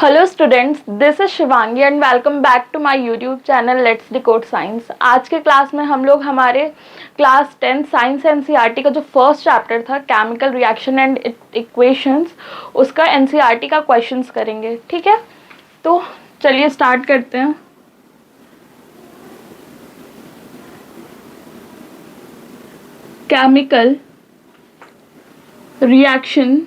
Hello students, this is Shivangi and welcome back to my YouTube channel let's decode science. आज के class में हम लोग हमारे क्लास 10 साइंस एनसीईआरटी का जो फर्स्ट चैप्टर था केमिकल रिएक्शन एंड इक्वेशंस, उसका एनसीईआरटी का क्वेश्चंस करेंगे। ठीक है, तो चलिए स्टार्ट करते हैं। Chemical reaction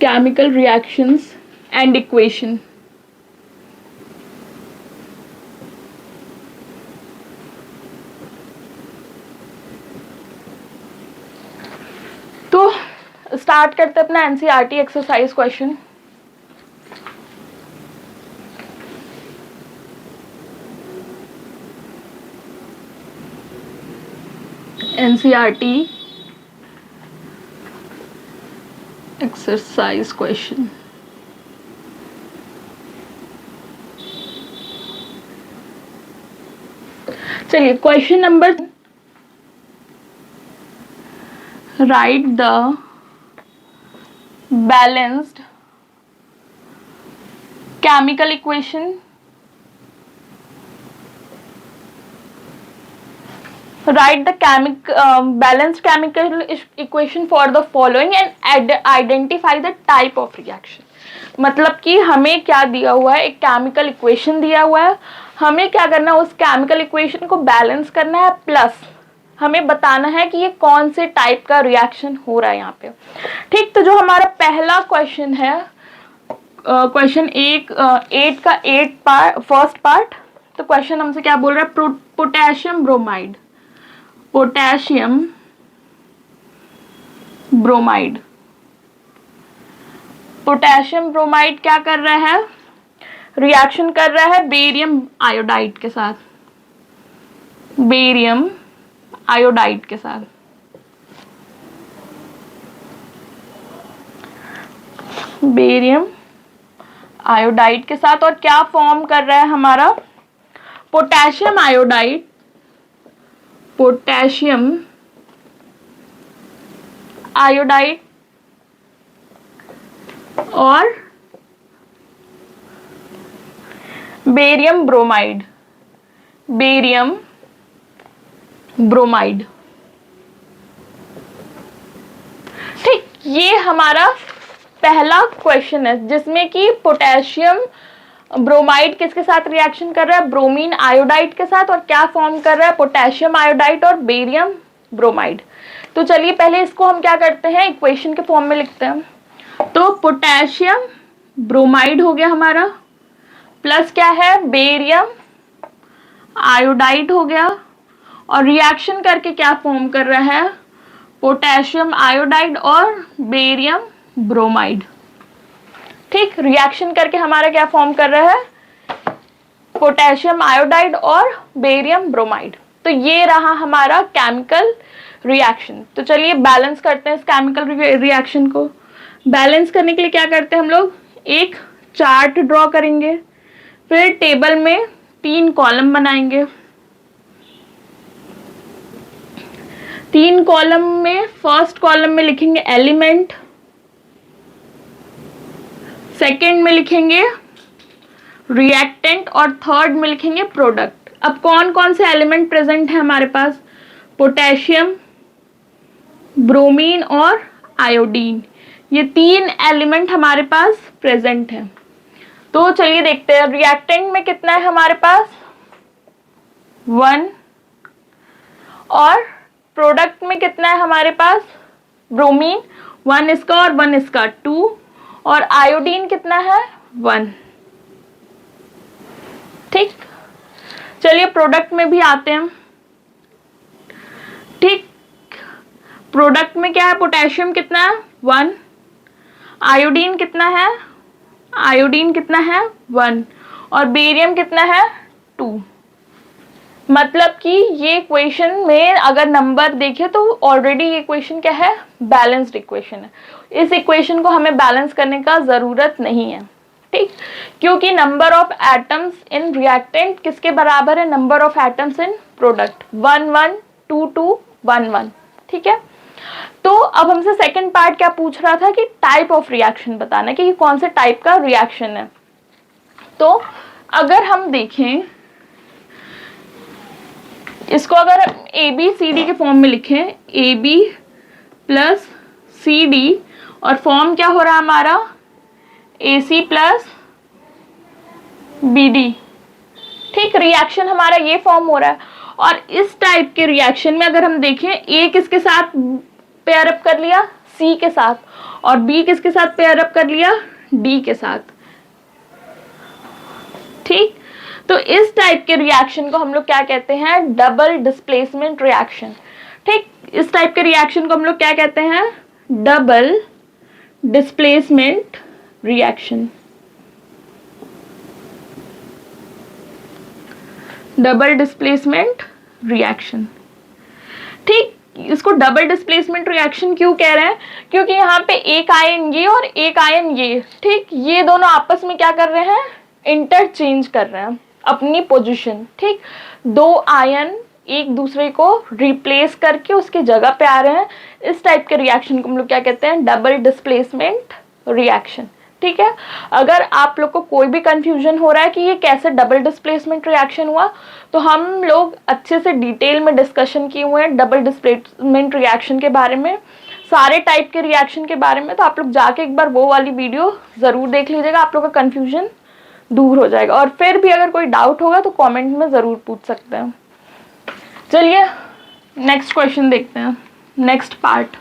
chemical reactions and equation। तो स्टार्ट करते हैं अपना NCERT exercise question. NCERT exercise question. चलिए question number, write the balanced chemical equation, write the balanced chemical equation for the following and identify the type of reaction। मतलब कि हमें क्या दिया हुआ है, एक केमिकल इक्वेशन दिया हुआ है, हमें क्या करना है, उस केमिकल इक्वेशन को बैलेंस करना है, प्लस हमें बताना है कि ये कौन से टाइप का रिएक्शन हो रहा है यहाँ पे। ठीक, तो जो हमारा पहला क्वेश्चन है, क्वेश्चन 8 का 8 फर्स्ट पार्ट, तो क्वेश्चन हमसे क्या बोल रहा है, potassium bromide, potassium bromide. Potassium bromide क्या कर रहा है, रिएक्शन कर रहा है बेरियम आयोडाइड के साथ, बेरियम आयोडाइड के साथ। बेरियम आयोडाइड के साथ, और क्या फॉर्म कर रहा है हमारा, पोटेशियम आयोडाइड, पोटेशियम आयोडाइड और बेरियम ब्रोमाइड, बेरियम ब्रोमाइड। ठीक, ये हमारा पहला क्वेश्चन है जिसमें कि पोटेशियम ब्रोमाइड किसके साथ रिएक्शन कर रहा है, ब्रोमीन आयोडाइड के साथ, और क्या फॉर्म कर रहा है, पोटेशियम आयोडाइड और बेरियम ब्रोमाइड। तो चलिए पहले इसको हम क्या करते हैं, इक्वेशन के फॉर्म में लिखते हैं। तो पोटेशियम ब्रोमाइड हो गया हमारा, प्लस क्या है, बेरियम आयोडाइड हो गया, और रिएक्शन करके क्या फॉर्म कर रहा है, पोटेशियम आयोडाइड और बेरियम ब्रोमाइड। ठीक, रिएक्शन करके हमारा क्या फॉर्म कर रहा है, पोटेशियम आयोडाइड और बेरियम ब्रोमाइड। तो ये रहा हमारा केमिकल रिएक्शन। तो चलिए बैलेंस करते हैं इस केमिकल रिएक्शन को। बैलेंस करने के लिए क्या करते हैं हम लोग, एक चार्ट ड्रॉ करेंगे, फिर टेबल में 3 कॉलम बनाएंगे। 3 कॉलम में फर्स्ट कॉलम में लिखेंगे एलिमेंट, सेकेंड में लिखेंगे रिएक्टेंट, और थर्ड में लिखेंगे प्रोडक्ट। अब कौन कौन से एलिमेंट प्रेजेंट है हमारे पास, पोटेशियम, ब्रोमीन और आयोडीन, ये 3 एलिमेंट हमारे पास प्रेजेंट है। तो चलिए देखते हैं रिएक्टेंट में कितना है हमारे पास, 1, और प्रोडक्ट में कितना है हमारे पास, ब्रोमीन 1 इसका और 1 इसका 2, और आयोडीन कितना है, 1। ठीक, चलिए प्रोडक्ट में भी आते हैं। ठीक, प्रोडक्ट में क्या है, पोटेशियम कितना है, 1, आयोडीन कितना है, आयोडीन कितना है, 1, और बेरियम कितना है, 2। मतलब कि ये इक्वेशन में अगर नंबर देखें तो ऑलरेडी ये इक्वेशन क्या है, बैलेंस्ड इक्वेशन है। इस इक्वेशन को हमें बैलेंस करने का जरूरत नहीं है। ठीक, क्योंकि number of atoms in reactant किसके बराबर है, number of atoms in product, 1 1 2 2 1 1। ठीक है, तो अब हमसे सेकंड पार्ट क्या पूछ रहा था कि टाइप ऑफ रिएक्शन बताना, कि कौन से टाइप का रिएक्शन है। तो अगर हम देखें इसको, अगर ए बी सी डी के फॉर्म में लिखें, A B plus C D, और फॉर्म क्या हो रहा है हमारा, A C plus B D. ठीक, रिएक्शन हमारा ये फॉर्म हो रहा है। और इस टाइप के रिएक्शन में अगर हम देखें, ए किसके साथ पेयर अप कर लिया, सी के साथ, और बी किसके साथ पेयर अप कर लिया, डी के साथ। ठीक, तो इस टाइप के रिएक्शन को हम लोग क्या कहते हैं, डबल डिस्प्लेसमेंट रिएक्शन। ठीक, इस टाइप के रिएक्शन को हम लोग क्या कहते हैं, double displacement reaction. Double displacement reaction. ठीक, इसको डबल डिस्प्लेसमेंट रिएक्शन क्यों कह रहे हैं, क्योंकि यहाँ पे एक आयन ये और एक आयन ये, ठीक, ये दोनों आपस में क्या कर रहे हैं, इंटरचेंज कर रहे हैं अपनी पोजीशन। ठीक, दो आयन एक दूसरे को रिप्लेस करके उसकी जगह पे आ रहे हैं। इस टाइप के रिएक्शन को हम लोग क्या कहते हैं, डबल डिस्प्लेसमेंट रिएक्शन। ठीक है, अगर आप लोग को कोई भी कंफ्यूजन हो रहा है कि ये कैसे डबल डिस्प्लेसमेंट रिएक्शन हुआ, तो हम लोग अच्छे से डिटेल में डिस्कशन किए हुए हैं डबल डिस्प्लेसमेंट रिएक्शन के बारे में, सारे टाइप के रिएक्शन के बारे में। तो आप लोग जाके एक बार वो वाली वीडियो ज़रूर देख लीजिएगा, आप लोग का कन्फ्यूजन दूर हो जाएगा। और फिर भी अगर कोई डाउट होगा तो कमेंट में ज़रूर पूछ सकते हैं। चलिए नेक्स्ट क्वेश्चन देखते हैं, नेक्स्ट पार्ट।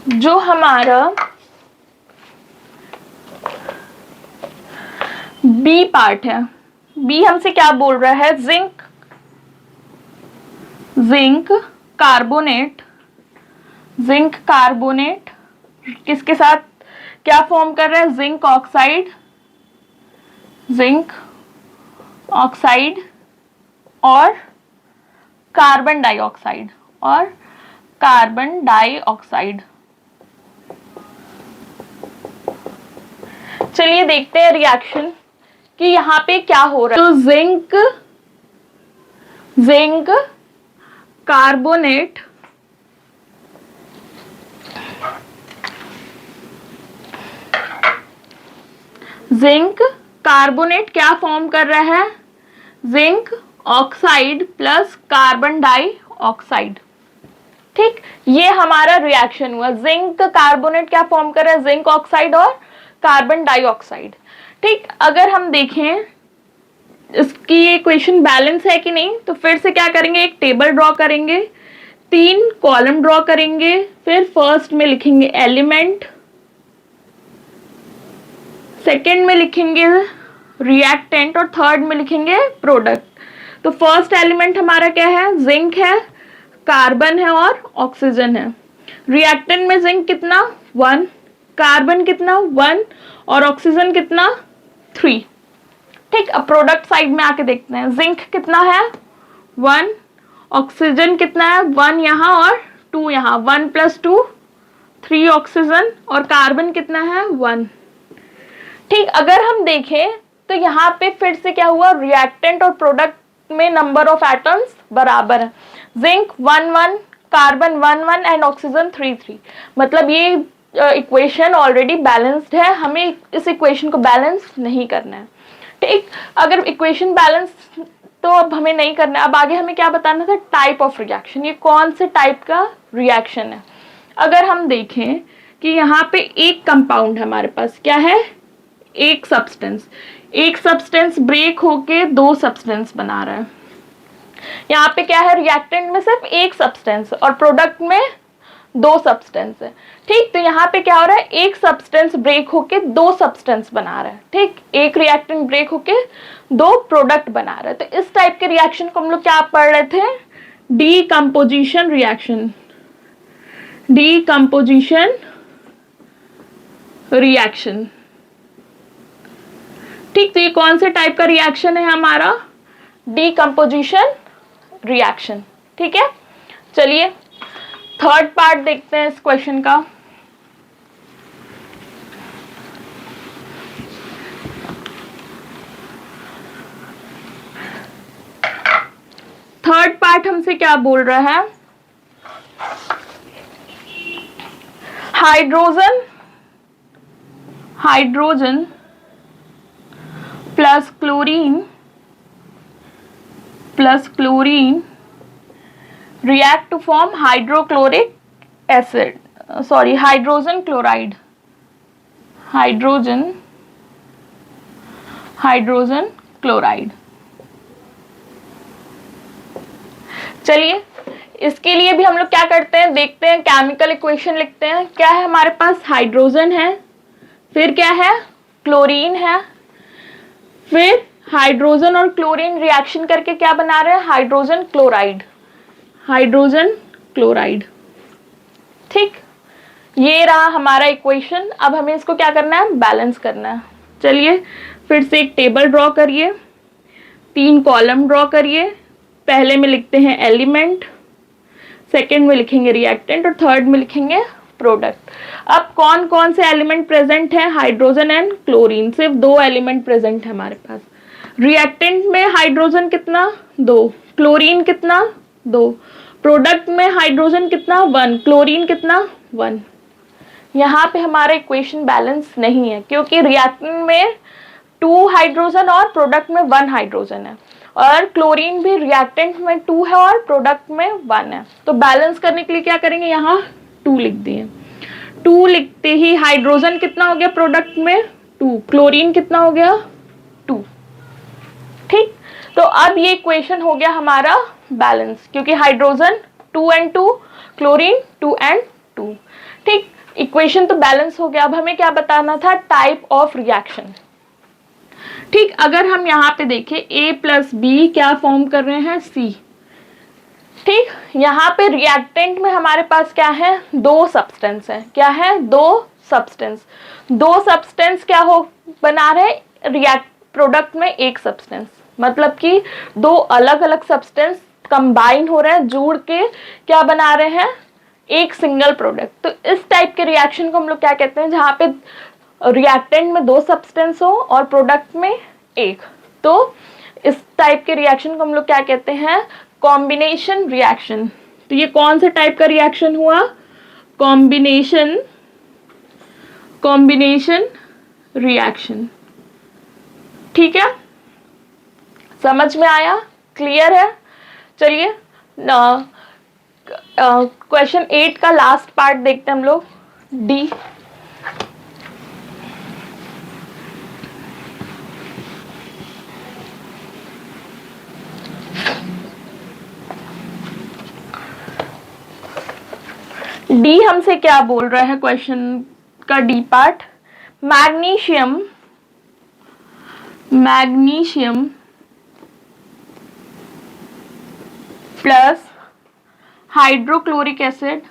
जो हमारा बी पार्ट है, बी हमसे क्या बोल रहा है, जिंक कार्बोनेट, जिंक कार्बोनेट किसके साथ क्या फॉर्म कर रहा है, जिंक ऑक्साइड और कार्बन डाइऑक्साइड। चलिए देखते हैं रिएक्शन कि यहाँ पे क्या हो रहा है। तो जिंक कार्बोनेट क्या फॉर्म कर रहा है, zinc oxide plus carbon dioxide. ठीक, ये हमारा रिएक्शन हुआ। जिंक कार्बोनेट क्या फॉर्म कर रहा है, जिंक ऑक्साइड और कार्बन डाइऑक्साइड। ठीक, अगर हम देखें इसकी इक्वेशन बैलेंस है कि नहीं, तो फिर से क्या करेंगे, एक टेबल ड्रॉ करेंगे, 3 कॉलम ड्रॉ करेंगे, फिर फर्स्ट में लिखेंगे एलिमेंट, सेकेंड में लिखेंगे रिएक्टेंट और थर्ड में लिखेंगे प्रोडक्ट। तो फर्स्ट एलिमेंट हमारा क्या है, जिंक है, कार्बन है और ऑक्सीजन है। रिएक्टेंट में जिंक कितना 1, कार्बन कितना 1 और ऑक्सीजन कितना 3। ठीक, अब प्रोडक्ट साइड में आके देखते हैं, जिंक कितना है 1, ऑक्सीजन कितना है 1 यहाँ और 2 यहाँ, 1 + 2 3 ऑक्सीजन, और कार्बन कितना है 1। ठीक, अगर हम देखें तो यहाँ पे फिर से क्या हुआ, रिएक्टेंट और प्रोडक्ट में नंबर ऑफ एटम्स बराबर है, जिंक 1 1, कार्बन 1 1 एंड ऑक्सीजन 3 3। मतलब ये इक्वेशन ऑलरेडी बैलेंस्ड है, हमें इस इक्वेशन को बैलेंस नहीं करना है। ठीक, अगर इक्वेशन बैलेंस तो अब हमें नहीं करना है। अब आगे हमें क्या बताना था, टाइप ऑफ रिएक्शन, ये कौन से टाइप का रिएक्शन है। अगर हम देखें कि यहाँ पे एक कंपाउंड हमारे पास क्या है, एक सब्सटेंस ब्रेक होके 2 सब्सटेंस बना रहा है। यहाँ पे क्या है, रिएक्टेंट में सिर्फ एक सब्सटेंस और प्रोडक्ट में 2 सब्सटेंस है। ठीक, तो यहाँ पे क्या हो रहा है, एक सब्सटेंस ब्रेक होके 2 सब्सटेंस बना रहा है। ठीक, एक रिएक्टेंट ब्रेक होके 2 प्रोडक्ट बना रहा है। तो इस टाइप के रिएक्शन को हम लोग क्या पढ़ रहे थे, डीकम्पोजिशन रिएक्शन। ठीक, तो ये कौन से टाइप का रिएक्शन है हमारा, डीकम्पोजिशन रिएक्शन। ठीक है, चलिए थर्ड पार्ट देखते हैं इस क्वेश्चन का। थर्ड पार्ट हमसे क्या बोल रहा है, hydrogen plus chlorine react to form hydrochloric acid, hydrogen chloride. चलिए इसके लिए भी हम लोग क्या करते हैं, देखते हैं, केमिकल इक्वेशन लिखते हैं। क्या है हमारे पास, हाइड्रोजन है, फिर क्या है, क्लोरीन है, फिर हाइड्रोजन और क्लोरीन रिएक्शन करके क्या बना रहे हैं, हाइड्रोजन क्लोराइड। ठीक, ये रहा हमारा इक्वेशन। अब हमें इसको क्या करना है, बैलेंस करना है। चलिए फिर से एक टेबल ड्रॉ करिए, 3 कॉलम ड्रॉ करिए। पहले में लिखते हैं एलिमेंट, सेकंड में लिखेंगे रिएक्टेंट और थर्ड में लिखेंगे प्रोडक्ट। अब कौन कौन से एलिमेंट प्रेजेंट है, हाइड्रोजन एंड क्लोरीन, सिर्फ 2 एलिमेंट प्रेजेंट है हमारे पास। रिएक्टेंट में हाइड्रोजन कितना, 2, क्लोरीन कितना, 2, प्रोडक्ट में हाइड्रोजन कितना, 1, क्लोरीन कितना, 1। यहाँ पे हमारा इक्वेशन बैलेंस नहीं है क्योंकि रिएक्टेंट में 2 हाइड्रोजन और प्रोडक्ट में 1 हाइड्रोजन है, और क्लोरीन भी रिएक्टेंट में 2 है और प्रोडक्ट में 1 है। तो बैलेंस करने के लिए क्या करेंगे, यहाँ 2 लिख दिए। 2 लिखते ही हाइड्रोजन कितना हो गया प्रोडक्ट में, 2, क्लोरीन कितना हो गया, 2। ठीक, तो अब ये इक्वेशन हो गया हमारा बैलेंस, क्योंकि हाइड्रोजन 2 and 2, क्लोरीन 2 and 2। ठीक, इक्वेशन तो बैलेंस हो गया। अब हमें क्या बताना था, टाइप ऑफ रिएक्शन। ठीक, अगर हम यहाँ पे देखें A + B क्या फॉर्म कर रहे हैं, C। ठीक, यहाँ पे रिएक्टेंट में हमारे पास क्या है, 2 सब्सटेंस है। क्या है, 2 सब्सटेंस क्या हो बना रहे, प्रोडक्ट में 1 सब्सटेंस, मतलब कि 2 अलग अलग सब्सटेंस कंबाइन हो रहे हैं, जुड़ के क्या बना रहे हैं, एक सिंगल प्रोडक्ट। तो इस टाइप के रिएक्शन को हम लोग क्या कहते हैं, जहाँ पे रिएक्टेंट में 2 सब्सटेंस हो और प्रोडक्ट में 1। तो इस टाइप के रिएक्शन को हम लोग क्या कहते हैं, कॉम्बिनेशन रिएक्शन। तो ये कौन से टाइप का रिएक्शन हुआ, कॉम्बिनेशन रिएक्शन। ठीक है, समझ में आया, क्लियर है। चलिए क्वेश्चन 8 का लास्ट पार्ट देखते हैं हम लोग, डी। डी हमसे क्या बोल रहा है, क्वेश्चन का D part, magnesium plus hydrochloric acid,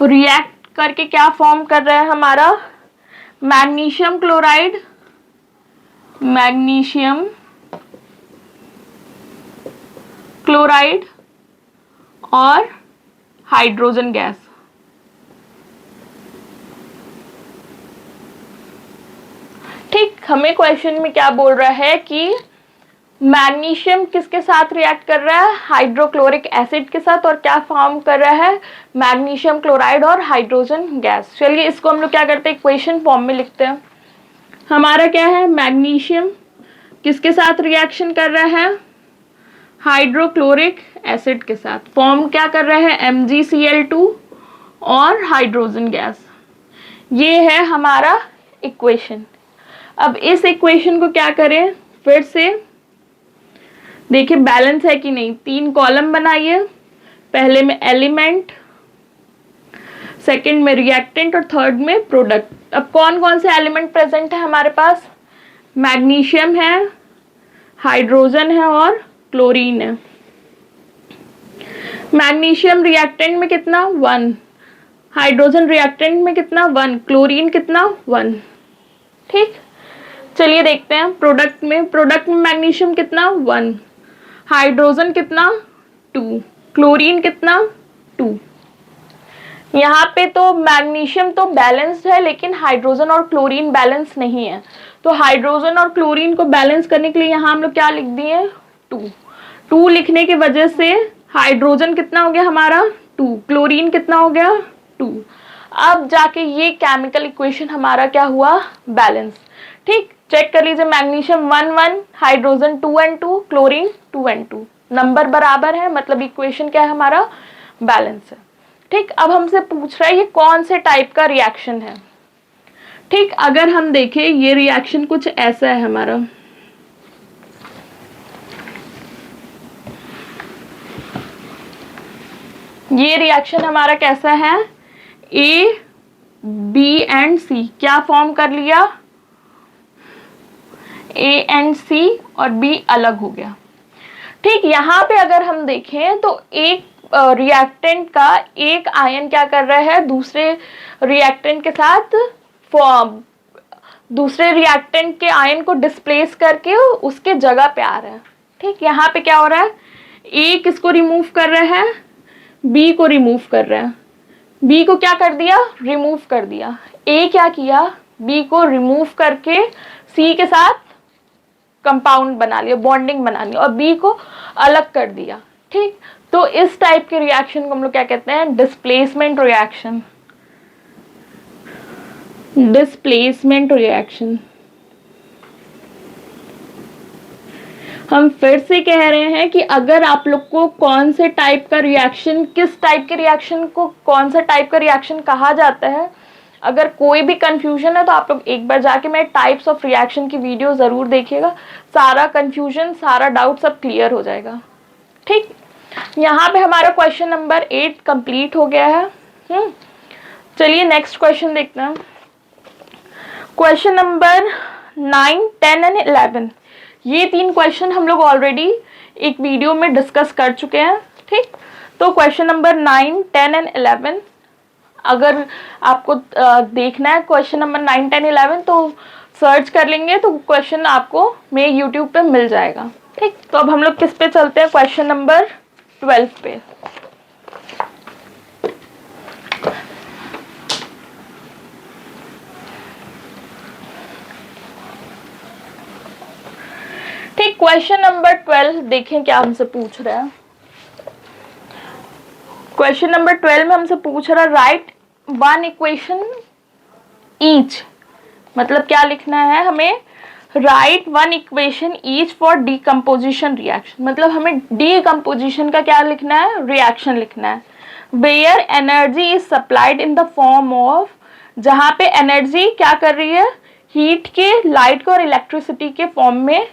react करके क्या फॉर्म कर रहा है हमारा, मैग्नीशियम क्लोराइड और हाइड्रोजन गैस। ठीक, हमें क्वेश्चन में क्या बोल रहा है कि मैग्नीशियम किसके साथ रिएक्ट कर रहा है, हाइड्रोक्लोरिक एसिड के साथ, और क्या फॉर्म कर रहा है, मैग्नीशियम क्लोराइड और हाइड्रोजन गैस। चलिए इसको हम लोग क्या करते हैं, इक्वेशन फॉर्म में लिखते हैं। हमारा क्या है, मैग्नीशियम किसके साथ रिएक्शन कर रहा है, हाइड्रोक्लोरिक एसिड के साथ, फॉर्म क्या कर रहा है, MgCl2 और हाइड्रोजन गैस। ये है हमारा इक्वेशन। अब इस इक्वेशन को क्या करें, फिर से देखिए बैलेंस है कि नहीं। 3 कॉलम बनाइए, पहले में एलिमेंट, सेकंड में रिएक्टेंट और थर्ड में प्रोडक्ट। अब कौन कौन से एलिमेंट प्रेजेंट है हमारे पास, मैग्नीशियम है, हाइड्रोजन है और क्लोरीन है। मैग्नीशियम रिएक्टेंट में कितना, 1, हाइड्रोजन रिएक्टेंट में कितना, 1, क्लोरीन कितना, 1। ठीक, चलिए देखते हैं प्रोडक्ट में मैग्नीशियम कितना, 1, हाइड्रोजन कितना, 2, क्लोरीन कितना, 2। यहाँ पे तो मैग्नीशियम तो बैलेंस्ड है लेकिन हाइड्रोजन और क्लोरीन बैलेंस नहीं है। तो हाइड्रोजन और क्लोरीन को बैलेंस करने के लिए यहाँ हम लोग क्या लिख दिए, 2। 2 लिखने की वजह से हाइड्रोजन कितना हो गया हमारा 2, क्लोरीन कितना हो गया 2। अब जाके ये केमिकल इक्वेशन हमारा क्या हुआ, बैलेंस। ठीक, चेक कर लीजिए, magnesium 1 1, hydrogen 2 and 2, chlorine 2 and 2, number बराबर है, मतलब इक्वेशन क्या है हमारा, बैलेंस है। ठीक, अब हमसे पूछ रहा है ये कौन से टाइप का रिएक्शन है। ठीक, अगर हम देखें ये रिएक्शन कुछ ऐसा है हमारा, ये रिएक्शन हमारा कैसा है, A, B and C क्या फॉर्म कर लिया, A and C और B अलग हो गया। ठीक, यहाँ पे अगर हम देखें तो एक रिएक्टेंट का एक आयन क्या कर रहा है, दूसरे रिएक्टेंट के साथ दूसरे रिएक्टेंट के आयन को डिस्प्लेस करके उसके जगह पे आ रहा है। ठीक, यहाँ पे क्या हो रहा है, ए किसको रिमूव कर रहा है, बी को रिमूव कर रहा है, बी को क्या कर दिया, रिमूव कर दिया। ए क्या किया, बी को रिमूव करके सी के साथ कंपाउंड बना लिया, बॉन्डिंग बना लिया, और बी को अलग कर दिया। ठीक, तो इस टाइप के रिएक्शन को हम लोग क्या कहते हैं, डिस्प्लेसमेंट रिएक्शन। Displacement reaction. हम फिर से कह रहे हैं कि अगर आप लोग को कौन से टाइप का रिएक्शन, किस टाइप के रिएक्शन को कौन सा टाइप का रिएक्शन कहा जाता है, अगर कोई भी कंफ्यूजन है तो आप लोग एक बार जाके मेरे टाइप्स ऑफ रिएक्शन की वीडियो जरूर देखिएगा, सारा कंफ्यूजन, सारा डाउट सब क्लियर हो जाएगा। ठीक, यहाँ पे हमारा क्वेश्चन नंबर 8 कंप्लीट हो गया है। चलिए नेक्स्ट क्वेश्चन देखते हैं। क्वेश्चन नंबर 9, 10 एंड 11, ये 3 क्वेश्चन हम लोग ऑलरेडी एक वीडियो में डिस्कस कर चुके हैं। ठीक, तो क्वेश्चन नंबर 9, 10 एंड 11 अगर आपको देखना है क्वेश्चन नंबर 9, 10, 11 तो सर्च कर लेंगे तो क्वेश्चन आपको मेरे यूट्यूब पे मिल जाएगा। ठीक, तो अब हम लोग किस पे चलते हैं, क्वेश्चन नंबर 12 पे। ठीक, क्वेश्चन नंबर 12 देखें क्या हमसे पूछ रहा है। क्वेश्चन नंबर 12 में हमसे पूछ रहा है राइट 1 इक्वेशन ईच, मतलब क्या लिखना है हमें, right 1 equation each for decomposition reaction, मतलब हमें डीकम्पोजिशन का क्या लिखना है, रिएक्शन लिखना है। Where energy is supplied in the form of, जहां पे एनर्जी क्या कर रही है, हीट के, लाइट के और इलेक्ट्रिसिटी के फॉर्म में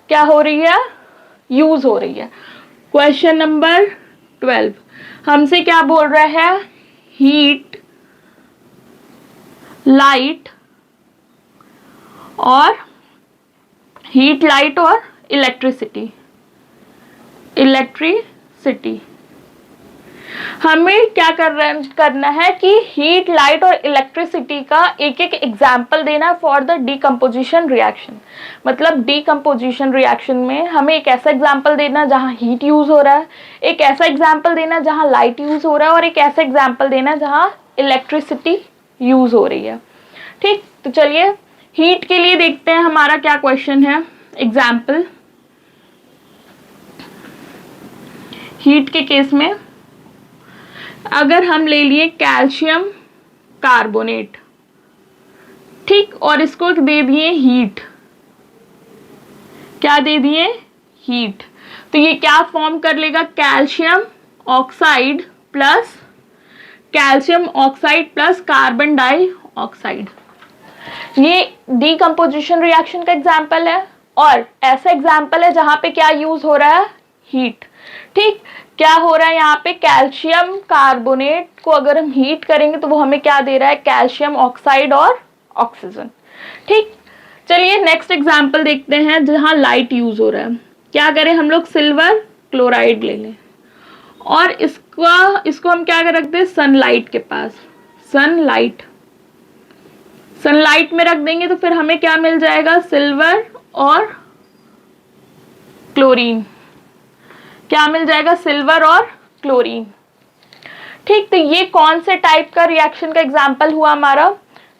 क्या हो रही है, यूज हो रही है। क्वेश्चन नंबर 12 हमसे क्या बोल रहा है, हीट, लाइट और इलेक्ट्रिसिटी। हमें क्या करना है कि हीट, लाइट और इलेक्ट्रिसिटी का एक एक एग्जाम्पल देना फॉर द डीकम्पोजिशन रिएक्शन। मतलब डीकम्पोजिशन रिएक्शन में हमें एक ऐसा एग्जाम्पल देना जहां हीट यूज हो रहा है, एक ऐसा एग्जाम्पल देना जहां लाइट यूज हो रहा है, और एक ऐसा एग्जाम्पल देना जहां इलेक्ट्रिसिटी यूज हो रही है। ठीक, तो चलिए हीट के लिए देखते हैं हमारा क्या क्वेश्चन है। एग्जाम्पल, हीट के केस में अगर हम ले लिए कैल्शियम कार्बोनेट, ठीक, और इसको दे दिए हीट, क्या दे दिए, हीट, तो ये क्या फॉर्म कर लेगा, calcium oxide plus carbon dioxide. ये डीकम्पोजिशन रिएक्शन का एग्जाम्पल है, और ऐसा एग्जाम्पल है जहां पे क्या यूज हो रहा है, हीट। ठीक, क्या हो रहा है यहाँ पे, कैल्शियम कार्बोनेट को अगर हम हीट करेंगे तो वो हमें क्या दे रहा है, कैल्शियम ऑक्साइड और ऑक्सीजन। ठीक, चलिए नेक्स्ट एग्जाम्पल देखते हैं जहां लाइट यूज हो रहा है। क्या करें हम लोग, सिल्वर क्लोराइड ले लें और इसको हम क्या रख दें, सनलाइट के पास, सनलाइट में रख देंगे तो फिर हमें क्या मिल जाएगा, सिल्वर और क्लोरीन, क्या मिल जाएगा, सिल्वर और क्लोरीन। ठीक, तो ये कौन से टाइप का रिएक्शन का एग्जाम्पल हुआ हमारा,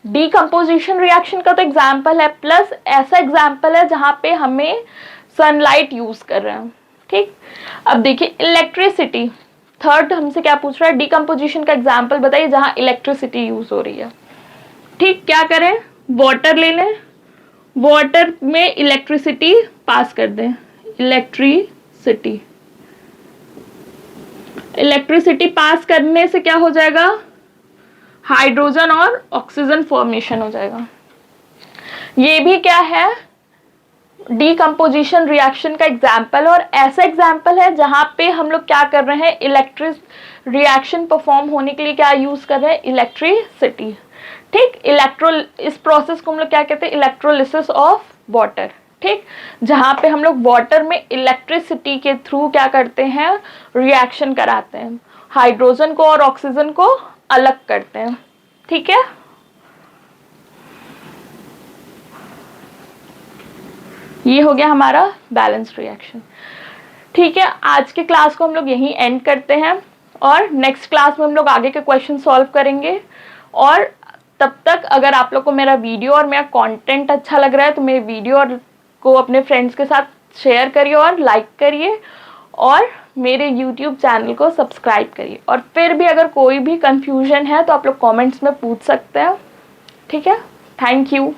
डीकम्पोजिशन रिएक्शन का तो एग्जाम्पल है, प्लस ऐसा एग्जाम्पल है जहाँ पे हमें सनलाइट यूज कर रहे हैं। ठीक, अब देखिए इलेक्ट्रिसिटी, थर्ड हमसे क्या पूछ रहा है, डीकम्पोजिशन का एग्जाम्पल बताइए जहाँ इलेक्ट्रिसिटी यूज हो रही है। ठीक, क्या करें, वाटर ले लें, वाटर में इलेक्ट्रिसिटी पास कर दें, इलेक्ट्रिसिटी, इलेक्ट्रिसिटी पास करने से क्या हो जाएगा, हाइड्रोजन और ऑक्सीजन फॉर्मेशन हो जाएगा। ये भी क्या है, डीकम्पोजिशन रिएक्शन का एग्जाम्पल, और ऐसा एग्जाम्पल है जहां पे हम लोग क्या कर रहे हैं, इलेक्ट्रिक रिएक्शन परफॉर्म होने के लिए क्या यूज कर रहे हैं, इलेक्ट्रिसिटी। ठीक, इस प्रोसेस को हम लोग क्या कहते हैं, इलेक्ट्रोलिसिस ऑफ वाटर। ठीक, जहां पे हम लोग वाटर में इलेक्ट्रिसिटी के थ्रू क्या करते हैं, रिएक्शन कराते हैं, हाइड्रोजन को और ऑक्सीजन को अलग करते हैं। ठीक है, ये हो गया हमारा बैलेंस्ड रिएक्शन। ठीक है, आज के क्लास को हम लोग यहीं एंड करते हैं और नेक्स्ट क्लास में हम लोग आगे के क्वेश्चन सॉल्व करेंगे। और तब तक अगर आप लोग को मेरा वीडियो और मेरा कंटेंट अच्छा लग रहा है तो मेरे वीडियो को अपने फ्रेंड्स के साथ शेयर करिए और लाइक करिए और मेरे YouTube चैनल को सब्सक्राइब करिए। और फिर भी अगर कोई भी कंफ्यूजन है तो आप लोग कमेंट्स में पूछ सकते हैं। ठीक है, थैंक यू।